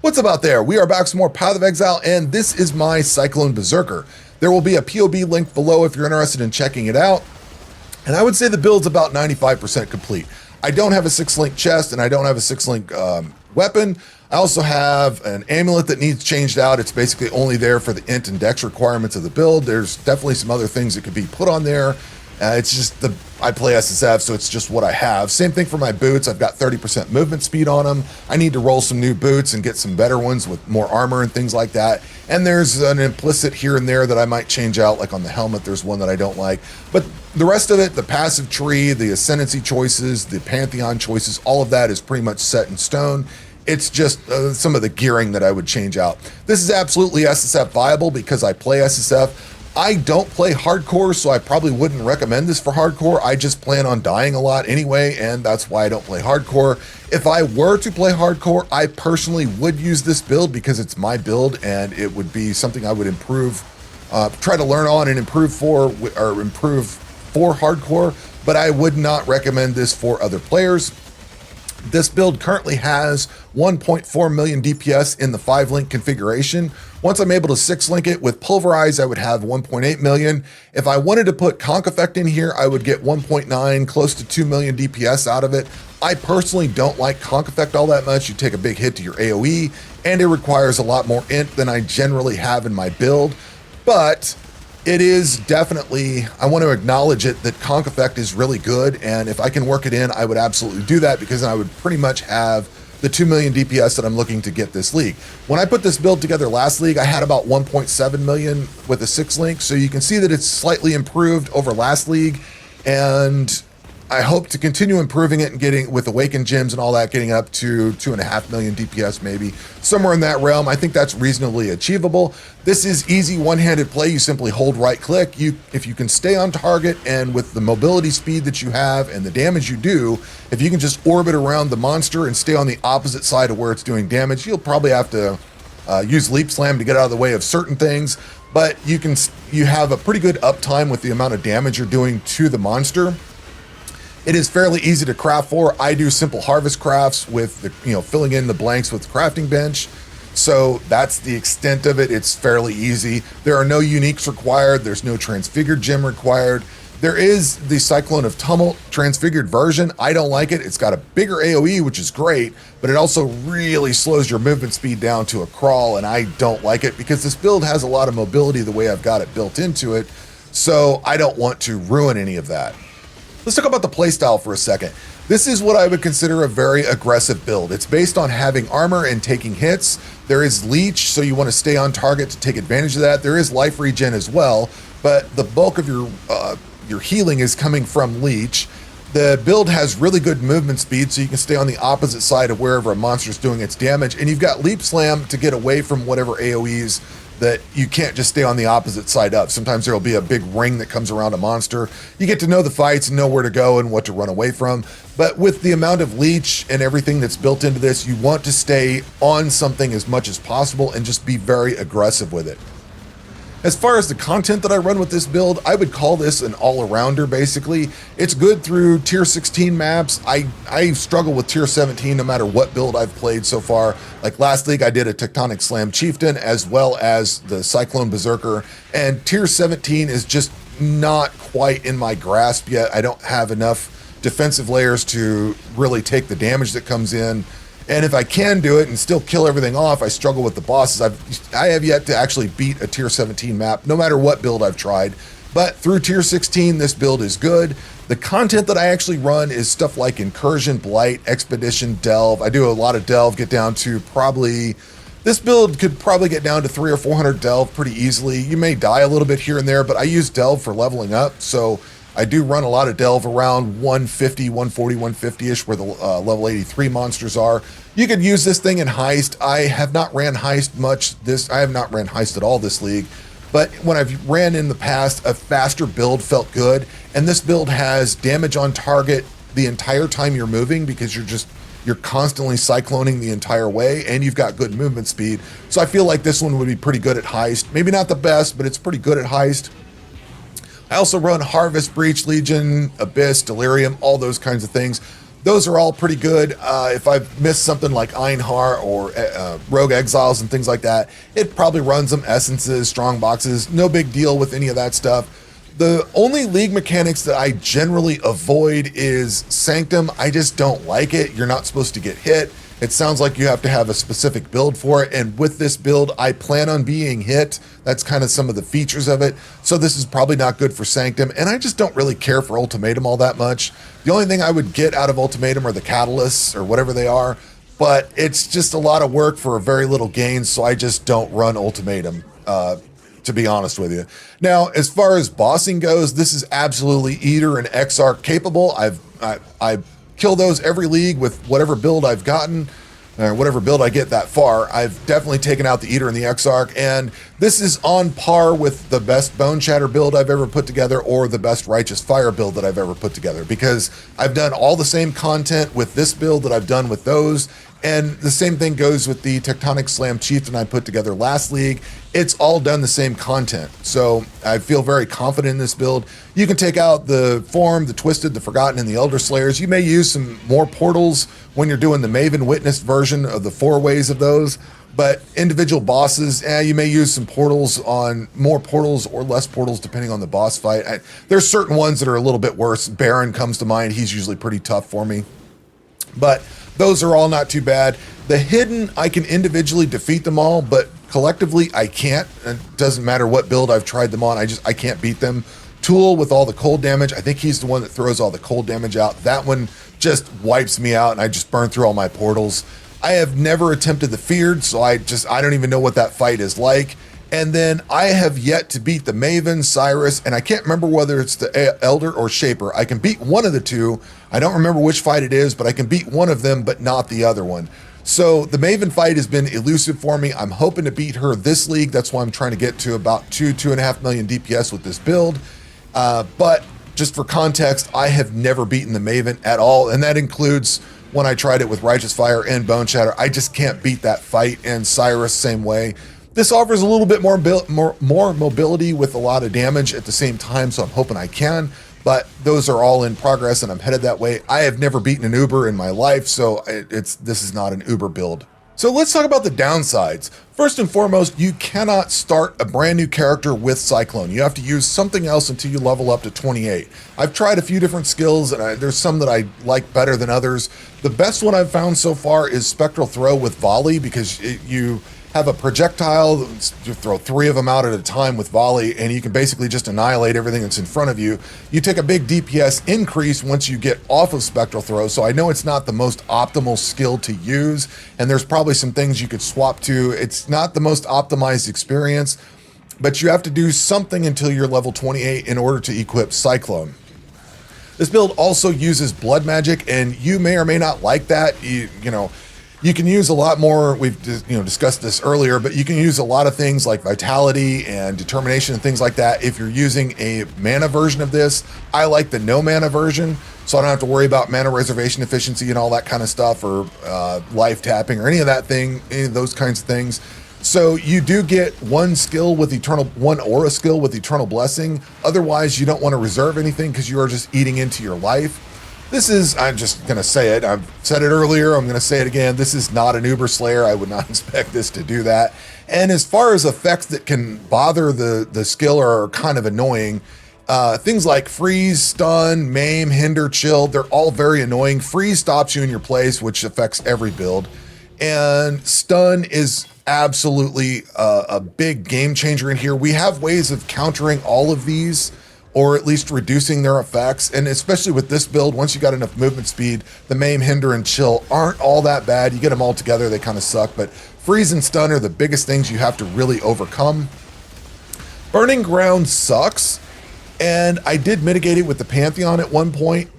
What's up out there? We are back with some more Path of Exile, and this is my Cyclone Berserker. There will be a POB link below if you're interested in checking it out. And I would say the build's about 95% complete. I don't have a 6-link chest, and I don't have a 6-link weapon. I also have an amulet that needs changed out. It's basically only there for the int and dex requirements of the build. There's definitely some other things that could be put on there. It's just I play SSF, so it's just what I have. Same thing for my boots. I've got 30% movement speed on them. I need to roll some new boots and get some better ones with more armor and things like that. And there's an implicit here and there that I might change out, like on the helmet, there's one that I don't like. But the rest of it, the passive tree, the Ascendancy choices, the Pantheon choices, all of that is pretty much set in stone. It's just some of the gearing that I would change out. This is absolutely SSF viable because I play SSF. I don't play hardcore, so I probably wouldn't recommend this for hardcore. I just plan on dying a lot anyway, and that's why I don't play hardcore. If I were to play hardcore, I personally would use this build because it's my build, and it would be something I would improve, try to learn on and improve for hardcore, but I would not recommend this for other players. This build currently has 1.4 million DPS in the 5-link configuration. Once I'm able to 6-link it with Pulverize, I would have 1.8 million. If I wanted to put Conk Effect in here, I would get 1.9, close to 2 million DPS out of it. I personally don't like Conk Effect all that much. You take a big hit to your AoE, and it requires a lot more int than I generally have in my build. But it is definitely, I want to acknowledge it, that Conk Effect is really good, and if I can work it in, I would absolutely do that because then I would pretty much have the 2 million DPS that I'm looking to get this league. When I put this build together last league, I had about 1.7 million with a 6-link, so you can see that it's slightly improved over last league, and I hope to continue improving it and getting, with Awakened Gems and all that, getting up to 2.5 million DPS maybe, somewhere in that realm. I think that's reasonably achievable. This is easy one-handed play. You simply hold right-click. If you can stay on target, and with the mobility speed that you have and the damage you do, if you can just orbit around the monster and stay on the opposite side of where it's doing damage, you'll probably have to use Leap Slam to get out of the way of certain things, but you have a pretty good uptime with the amount of damage you're doing to the monster. It is fairly easy to craft for. I do simple harvest crafts with the, filling in the blanks with the crafting bench. So that's the extent of it. It's fairly easy. There are no uniques required. There's no transfigured gem required. There is the Cyclone of Tumult transfigured version. I don't like it. It's got a bigger AoE, which is great, but it also really slows your movement speed down to a crawl, and I don't like it because this build has a lot of mobility the way I've got it built into it. So I don't want to ruin any of that. Let's talk about the playstyle for a second. This is what I would consider a very aggressive build. It's based on having armor and taking hits. There is leech, so you want to stay on target to take advantage of that. There is life regen as well, but the bulk of your healing is coming from leech. The build has really good movement speed, so you can stay on the opposite side of wherever a monster's doing its damage, and you've got Leap Slam to get away from whatever AoEs that you can't just stay on the opposite side of. Sometimes there'll be a big ring that comes around a monster. You get to know the fights and know where to go and what to run away from. But with the amount of leech and everything that's built into this, you want to stay on something as much as possible and just be very aggressive with it. As far as the content that I run with this build, I would call this an all-arounder, basically. It's good through tier 16 maps. I struggle with tier 17 no matter what build I've played so far. Like last league, I did a Tectonic Slam Chieftain as well as the Cyclone Berserker, and tier 17 is just not quite in my grasp yet. I don't have enough defensive layers to really take the damage that comes in. And if I can do it and still kill everything off, I struggle with the bosses. I have yet to actually beat a tier 17 map, no matter what build I've tried. But through tier 16, this build is good. The content that I actually run is stuff like Incursion, Blight, Expedition, Delve. I do a lot of Delve, get down to this build could probably get down to 300 or 400 Delve pretty easily. You may die a little bit here and there, but I use Delve for leveling up. So I do run a lot of Delve around 150, 140, 150-ish where the level 83 monsters are. You could use this thing in Heist. I have not ran Heist much. I have not ran Heist at all this league. But when I've ran in the past, a faster build felt good. And this build has damage on target the entire time you're moving because you're constantly cycloning the entire way, and you've got good movement speed. So I feel like this one would be pretty good at Heist. Maybe not the best, but it's pretty good at Heist. I also run Harvest, Breach, Legion, Abyss, Delirium, all those kinds of things. those are all pretty good. If I've missed something like Einhar or Rogue Exiles and things like that, it probably runs them. Essences, strong boxes, no big deal with any of that stuff. The only league mechanics that I generally avoid is Sanctum. I just don't like it. You're not supposed to get hit. It sounds like you have to have a specific build for it. And with this build, I plan on being hit. That's kind of some of the features of it. So this is probably not good for Sanctum. And I just don't really care for Ultimatum all that much. The only thing I would get out of Ultimatum are the catalysts or whatever they are. But it's just a lot of work for a very little gain. So I just don't run Ultimatum. To be honest with you. Now, as far as bossing goes, this is absolutely Eater and Exarch capable. I kill those every league with whatever build I've gotten, or whatever build I get that far. I've definitely taken out the Eater and the Exarch, and this is on par with the best Bone Shatter build I've ever put together, or the best Righteous Fire build that I've ever put together, because I've done all the same content with this build that I've done with those. And the same thing goes with the Tectonic Slam Chieftain I put together last league. It's all done the same content. So I feel very confident in this build. You can take out the Form, the Twisted, the Forgotten, and the Elder Slayers. You may use some more portals when you're doing the Maven Witness version of the 4 ways of those. But individual bosses, you may use some portals on more portals or less portals depending on the boss fight. There's certain ones that are a little bit worse. Baron comes to mind. He's usually pretty tough for me. But those are all not too bad. The hidden, I can individually defeat them all, but collectively I can't. It doesn't matter what build I've tried them on. I can't beat them. Tool with all the cold damage. I think he's the one that throws all the cold damage out. That one just wipes me out and I just burn through all my portals. I have never attempted the Feared, so I don't even know what that fight is like. And then I have yet to beat the Maven, Cyrus, and I can't remember whether it's the Elder or Shaper. I can beat one of the two. I don't remember which fight it is, but I can beat one of them, but not the other one. So the Maven fight has been elusive for me. I'm hoping to beat her this league. That's why I'm trying to get to about 2.5 million DPS with this build. But just for context, I have never beaten the Maven at all, and that includes when I tried it with Righteous Fire and Bone Shatter. I just can't beat that fight, and Cyrus same way. This offers a little bit more mobility with a lot of damage at the same time, so I'm hoping I can, but those are all in progress and I'm headed that way. I have never beaten an Uber in my life, so this is not an Uber build. So let's talk about the downsides. First and foremost, you cannot start a brand new character with Cyclone. You have to use something else until you level up to 28. I've tried a few different skills, and there's some that I like better than others. The best one I've found so far is Spectral Throw with Volley, because you have a projectile, you throw 3 of them out at a time with Volley, and you can basically just annihilate everything that's in front of you. You take a big DPS increase once you get off of Spectral Throw, so I know it's not the most optimal skill to use, and there's probably some things you could swap to. It's not the most optimized experience, but you have to do something until you're level 28 in order to equip Cyclone. This build also uses blood magic, and you may or may not like that. You can use a lot more. We've discussed this earlier, but you can use a lot of things like vitality and determination and things like that if you're using a mana version of this. I like the no mana version, so I don't have to worry about mana reservation efficiency and all that kind of stuff, or life tapping or any of those kinds of things. So you do get one aura skill with Eternal Blessing. Otherwise, you don't want to reserve anything because you are just eating into your life. This is, I'm just going to say it. I've said it earlier. I'm going to say it again. This is not an Uber Slayer. I would not expect this to do that. And as far as effects that can bother the skill or are kind of annoying, things like freeze, stun, maim, hinder, chill, they're all very annoying. Freeze stops you in your place, which affects every build. And stun is absolutely a big game changer in here. We have ways of countering all of these, or at least reducing their effects. And especially with this build, once you got enough movement speed, the maim, hinder, and chill aren't all that bad. You get them all together, they kind of suck, but freeze and stun are the biggest things you have to really overcome. Burning Ground sucks, and I did mitigate it with the Pantheon at one point,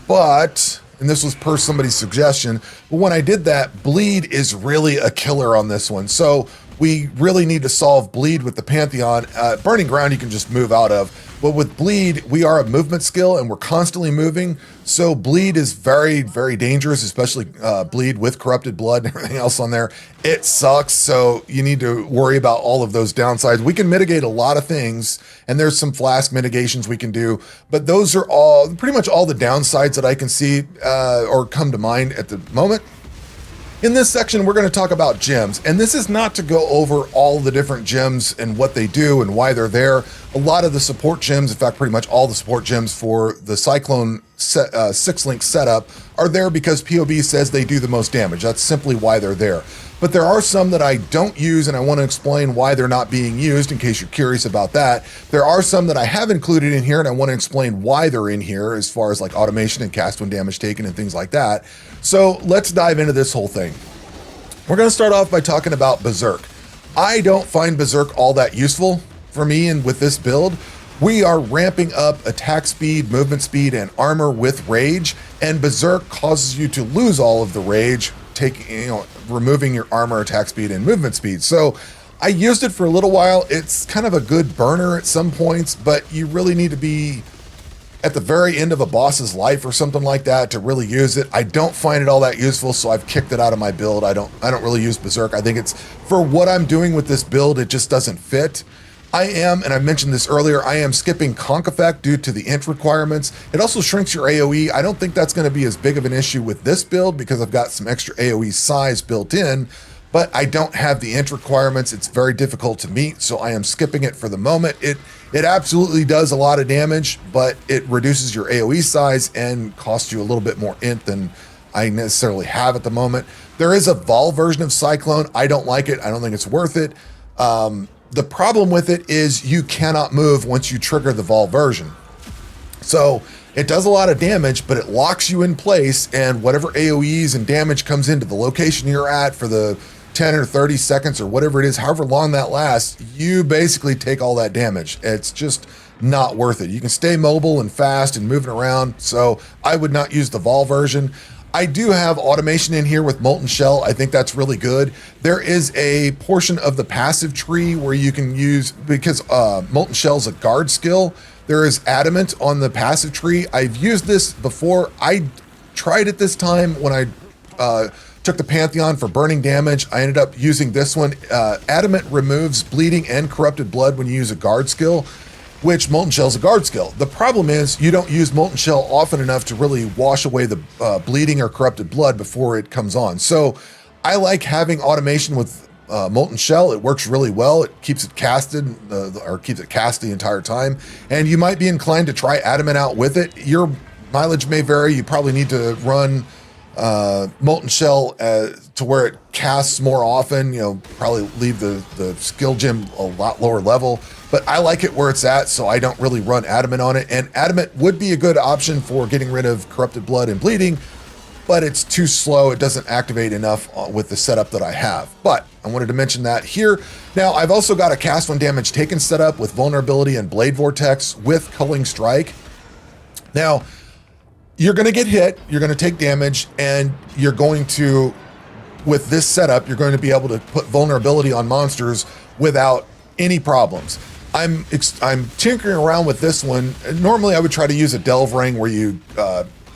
but, and this was per somebody's suggestion, but when I did that, bleed is really a killer on this one. So we really need to solve bleed with the Pantheon. Burning Ground you can just move out of, but with bleed, we are a movement skill and we're constantly moving. So bleed is very, very dangerous, especially bleed with corrupted blood and everything else on there. It sucks. So you need to worry about all of those downsides. We can mitigate a lot of things, and there's some flask mitigations we can do, but those are all pretty much all the downsides that I can see or come to mind at the moment. In this section, we're going to talk about gems, and this is not to go over all the different gems and what they do and why they're there. A lot of the support gems, in fact, pretty much all the support gems for the Cyclone 6-link setup are there because POB says they do the most damage. That's simply why they're there. But there are some that I don't use, and I want to explain why they're not being used in case you're curious about that. There are some that I have included in here, and I want to explain why they're in here as far as like automation and cast when damage taken and things like that. So let's dive into this whole thing. We're going to start off by talking about Berserk. I don't find Berserk all that useful for me, and with this build, we are ramping up attack speed, movement speed, and armor with rage, and Berserk causes you to lose all of the rage, removing your armor, attack speed, and movement speed. So I used it for a little while. It's kind of a good burner at some points, but you really need to be at the very end of a boss's life or something like that to really use it. I don't find it all that useful, so I've kicked it out of my build. I don't really use Berserk. I think it's, for what I'm doing with this build, it just doesn't fit. I am, and I mentioned this earlier, I am skipping Conk Effect due to the int requirements. It also shrinks your AoE. I don't think that's going to be as big of an issue with this build because I've got some extra AoE size built in, but I don't have the int requirements. It's very difficult to meet, so I am skipping it for the moment. It absolutely does a lot of damage, but it reduces your AoE size and costs you a little bit more int than I necessarily have at the moment. There is a Vol version of Cyclone. I don't like it. I don't think it's worth it. The problem with it is you cannot move once you trigger the Vol version. So it does a lot of damage, but it locks you in place, and whatever AoEs and damage comes into the location you're at for the 10 or 30 seconds or whatever it is, however long that lasts, you basically take all that damage. It's just not worth it. You can stay mobile and fast and moving around, so I would not use the Vol version. I do have automation in here with Molten Shell. I think that's really good. There is a portion of the passive tree where you can use, because Molten Shell is a guard skill, there is Adamant on the passive tree. I've used this before. I tried it this time when I took the Pantheon for burning damage. I ended up using this one. Adamant removes bleeding and corrupted blood when you use a guard skill, which Molten Shell is a guard skill. The problem is you don't use Molten Shell often enough to really wash away the bleeding or corrupted blood before it comes on. So I like having automation with Molten Shell. It works really well. It keeps it casted, or keeps it cast the entire time. And you might be inclined to try Adamant out with it. Your mileage may vary. You probably need to run Molten Shell to where it casts more often, probably leave the skill gem a lot lower level, but I like it where it's at, so I don't really run Adamant on it. And Adamant would be a good option for getting rid of corrupted blood and bleeding, but it's too slow. It doesn't activate enough with the setup that I have, but I wanted to mention that here. Now, I've also got a cast when damage taken setup with vulnerability and blade vortex with culling strike. Now, you're going to get hit, you're going to take damage, and you're going to, with this setup, you're going to be able to put vulnerability on monsters without any problems. I'm tinkering around with this one. Normally, I would try to use a delve ring where you,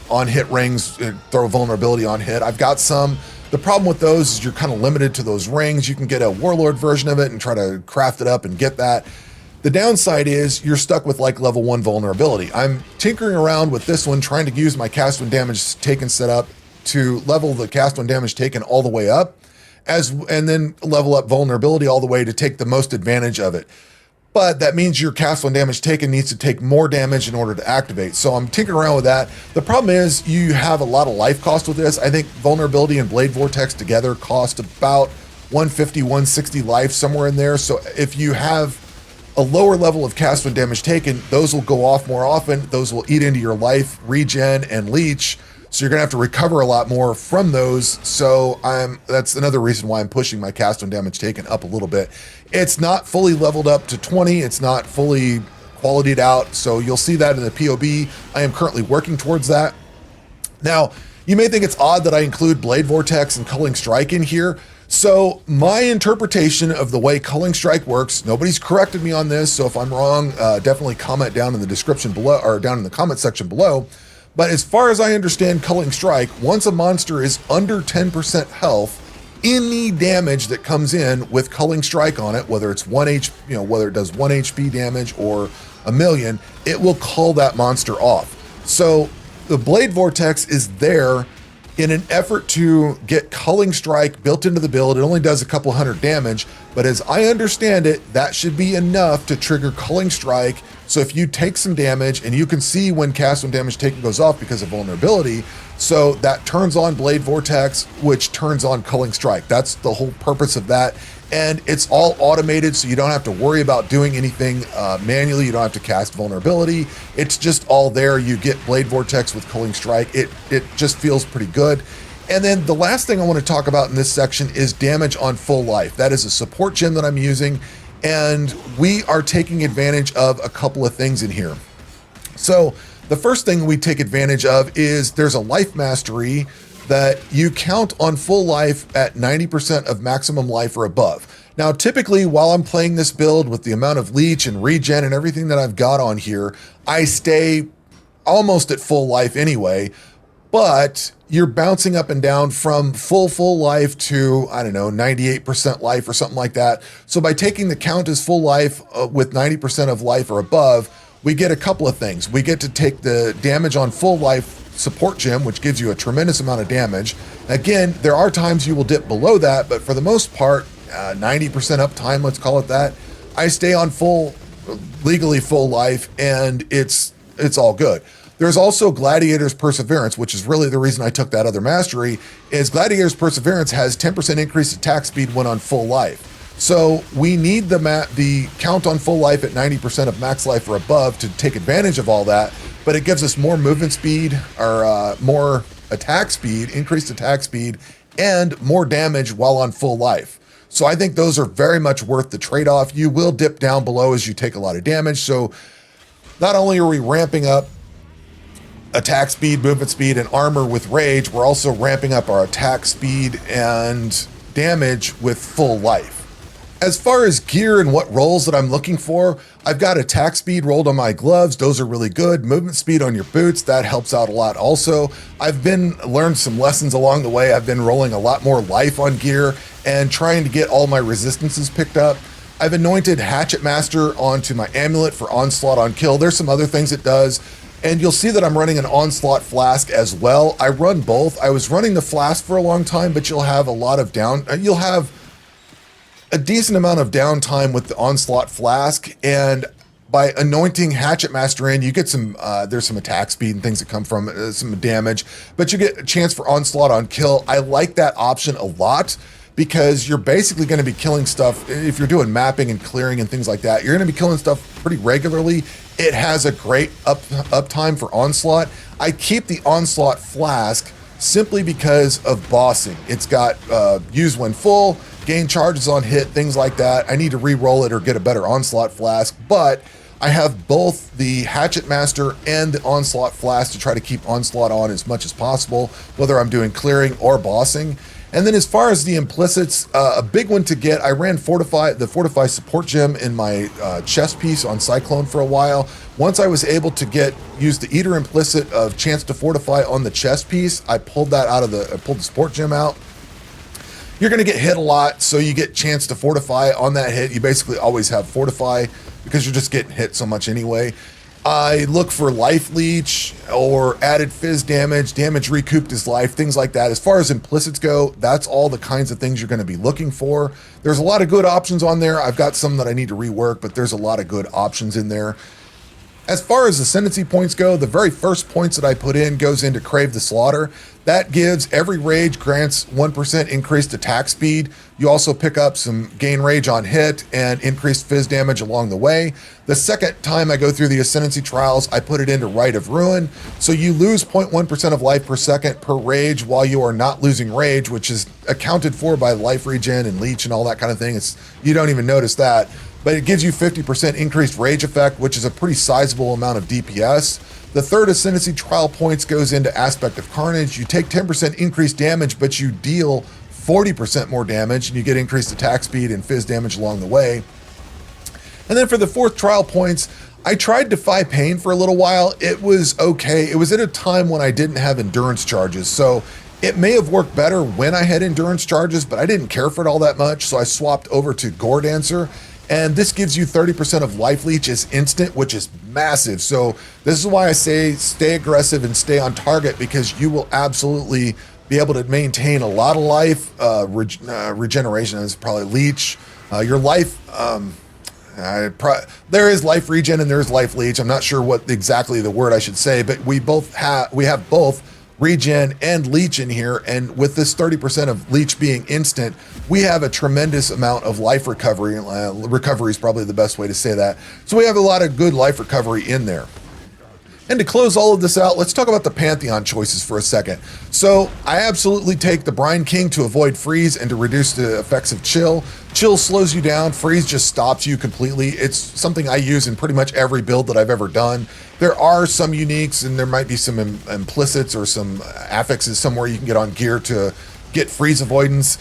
on hit rings, throw vulnerability on hit. I've got some. The problem with those is you're kind of limited to those rings. You can get a Warlord version of it and try to craft it up and get that. The downside is you're stuck with like level 1 vulnerability. I'm tinkering around with this one, trying to use my cast when damage taken setup to level the cast when damage taken all the way up, and then level up vulnerability all the way to take the most advantage of it. But that means your cast when damage taken needs to take more damage in order to activate. So I'm tinkering around with that. The problem is you have a lot of life cost with this. I think vulnerability and blade vortex together cost about 150, 160 life, somewhere in there. So if you have a lower level of cast when damage taken, those will go off more often. Those will eat into your life, regen, and leech. So you're gonna have to recover a lot more from those. So that's another reason why I'm pushing my cast when damage taken up a little bit. It's not fully leveled up to 20. It's not fully qualitied out. So you'll see that in the POB. I am currently working towards that. Now, you may think it's odd that I include Blade Vortex and Culling Strike in here. So my interpretation of the way Culling Strike works, nobody's corrected me on this, so if I'm wrong, definitely comment down in the description below, or down in the comment section below. But as far as I understand Culling Strike, once a monster is under 10% health, any damage that comes in with Culling Strike on it, whether it's whether it does 1 HP damage or a million, it will cull that monster off. So the Blade Vortex is there in an effort to get Culling Strike built into the build. It only does a couple hundred damage, but as I understand it, that should be enough to trigger Culling Strike. So if you take some damage, and you can see when cast when damage taken goes off because of vulnerability, so that turns on Blade Vortex, which turns on Culling Strike. That's the whole purpose of that. And it's all automated, so you don't have to worry about doing anything manually. You don't have to cast vulnerability. It's just all there. You get Blade Vortex with Culling Strike. It just feels pretty good. And then the last thing I want to talk about in this section is damage on full life. That is a support gem that I'm using, and we are taking advantage of a couple of things in here. So the first thing we take advantage of is there's a life mastery that you count on full life at 90% of maximum life or above. Now, typically, while I'm playing this build with the amount of leech and regen and everything that I've got on here, I stay almost at full life anyway, but you're bouncing up and down from full life to, I don't know, 98% life or something like that. So by taking the count as full life with 90% of life or above, we get a couple of things. We get to take the damage on full life support gem, which gives you a tremendous amount of damage. Again, there are times you will dip below that, but for the most part, 90% uptime, let's call it that, I stay on legally full life, and it's all good. There's also Gladiator's Perseverance, which is really the reason I took that other mastery, is Gladiator's Perseverance has 10% increased attack speed when on full life. So we need the count on full life at 90% of max life or above to take advantage of all that, but it gives us more movement speed, or more attack speed, increased attack speed, and more damage while on full life. So I think those are very much worth the trade-off. You will dip down below as you take a lot of damage. So not only are we ramping up attack speed, movement speed, and armor with rage, we're also ramping up our attack speed and damage with full life. As far as gear and what rolls that I'm looking for, I've got attack speed rolled on my gloves. Those are really good. Movement speed on your boots, that helps out a lot also. I've learned some lessons along the way. I've been rolling a lot more life on gear and trying to get all my resistances picked up. I've anointed Hatchet Master onto my amulet for onslaught on kill. There's some other things it does. And you'll see that I'm running an onslaught flask as well. I run both. I was running the flask for a long time, but you'll have a decent amount of downtime with the onslaught flask, and by anointing Hatchet Master in, you get some there's some attack speed and things that come from some damage, but you get a chance for onslaught on kill. I like that option a lot because you're basically going to be killing stuff. If you're doing mapping and clearing and things like that, you're going to be killing stuff pretty regularly. It has a great uptime for onslaught. I keep the onslaught flask simply because of bossing. It's got use when full, gain charges on hit, things like that. I need to re-roll it or get a better onslaught flask, but I have both the Hatchet Master and the onslaught flask to try to keep onslaught on as much as possible, whether I'm doing clearing or bossing. And then as far as the implicits, a big one to get, I ran the Fortify support gem in my chest piece on Cyclone for a while. Once I was able to use the Eater implicit of chance to fortify on the chest piece, I pulled the support gem out. You're going to get hit a lot, so you get chance to fortify on that hit. You basically always have fortify because you're just getting hit so much anyway. I look for life leech or added fizz damage recouped his life, things like that. As far as implicits go, that's all the kinds of things you're going to be looking for. There's a lot of good options on there. I've got some that I need to rework, but there's a lot of good options in there. As far as Ascendancy points go, the very first points that I put in goes into Crave the Slaughter. That gives every rage grants 1% increased attack speed. You also pick up some gain rage on hit and increased fizz damage along the way. The second time I go through the Ascendancy trials, I put it into Rite of Ruin. So you lose 0.1% of life per second per rage while you are not losing rage, which is accounted for by life regen and leech and all that kind of thing. You don't even notice that. But it gives you 50% increased rage effect, which is a pretty sizable amount of DPS. The third Ascendancy trial points goes into Aspect of Carnage. You take 10% increased damage, but you deal 40% more damage, and you get increased attack speed and fizz damage along the way. And then for the 4th trial points, I tried Defy Pain for a little while. It was okay. It was at a time when I didn't have endurance charges, so it may have worked better when I had endurance charges, but I didn't care for it all that much, so I swapped over to Gore Dancer. And this gives you 30% of life leech as instant, which is massive. So this is why I say stay aggressive and stay on target, because you will absolutely be able to maintain a lot of life. Regeneration is probably leech. Your life, there is life regen and there's life leech. I'm not sure what exactly the word I should say, but we have both regen and leech in here, and with this 30% of leech being instant, we have a tremendous amount of life recovery. Recovery is probably the best way to say that. So we have a lot of good life recovery in there. And to close all of this out, let's talk about the Pantheon choices for a second. So I absolutely take the Brine King to avoid freeze and to reduce the effects of chill. Chill slows you down, freeze just stops you completely. It's something I use in pretty much every build that I've ever done. There are some uniques, and there might be some implicits or some affixes somewhere you can get on gear to get freeze avoidance.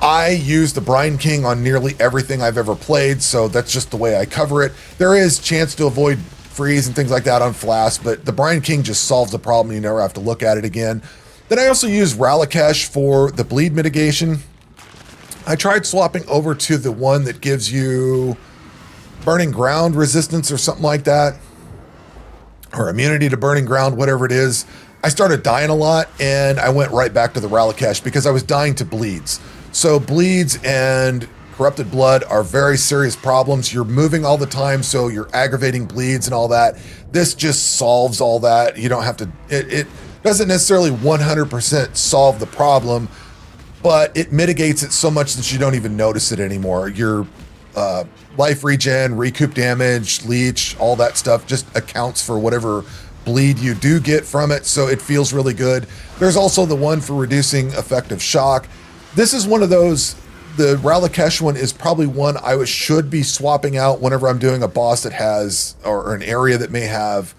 I use the Brine King on nearly everything I've ever played, so that's just the way I cover it. There is chance to avoid freeze and things like that on Flask, but the Brine King just solves the problem. You never have to look at it again. Then I also use Ralakesh for the bleed mitigation. I tried swapping over to the one that gives you burning ground resistance or something like that, or immunity to burning ground, whatever it is. I started dying a lot, and I went right back to the Ralakesh because I was dying to bleeds. So bleeds and corrupted blood are very serious problems. You're moving all the time, so you're aggravating bleeds and all that. This just solves all that. You don't have to, it doesn't necessarily 100% solve the problem, but it mitigates it so much that you don't even notice it anymore. Your life regen, recoup damage, leech, all that stuff just accounts for whatever bleed you do get from it, so it feels really good. There's also the one for reducing effective shock. This is one of those, the Ralakesh one is probably one I should be swapping out whenever I'm doing a boss that has, or an area that may have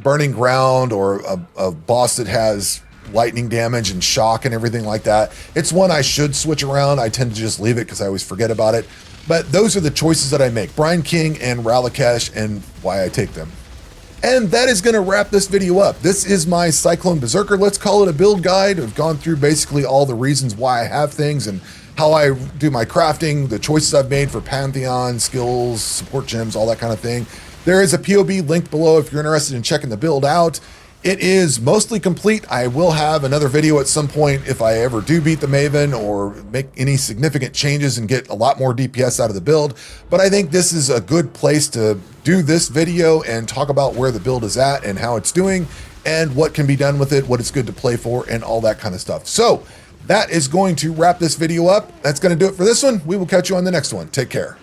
burning ground, or a boss that has lightning damage and shock and everything like that. It's one I should switch around. I tend to just leave it because I always forget about it. But those are the choices that I make, Brine King and Ralakesh, and why I take them. And that is going to wrap this video up. This is my Cyclone Berserker. Let's call it a build guide. I've gone through basically all the reasons why I have things and how I do my crafting, the choices I've made for Pantheon, skills, support gems, all that kind of thing. There is a POB linked below if you're interested in checking the build out. It is mostly complete. I will have another video at some point if I ever do beat the Maven or make any significant changes and get a lot more DPS out of the build. But I think this is a good place to do this video and talk about where the build is at and how it's doing and what can be done with it, what it's good to play for, and all that kind of stuff. So that is going to wrap this video up. That's going to do it for this one. We will catch you on the next one. Take care.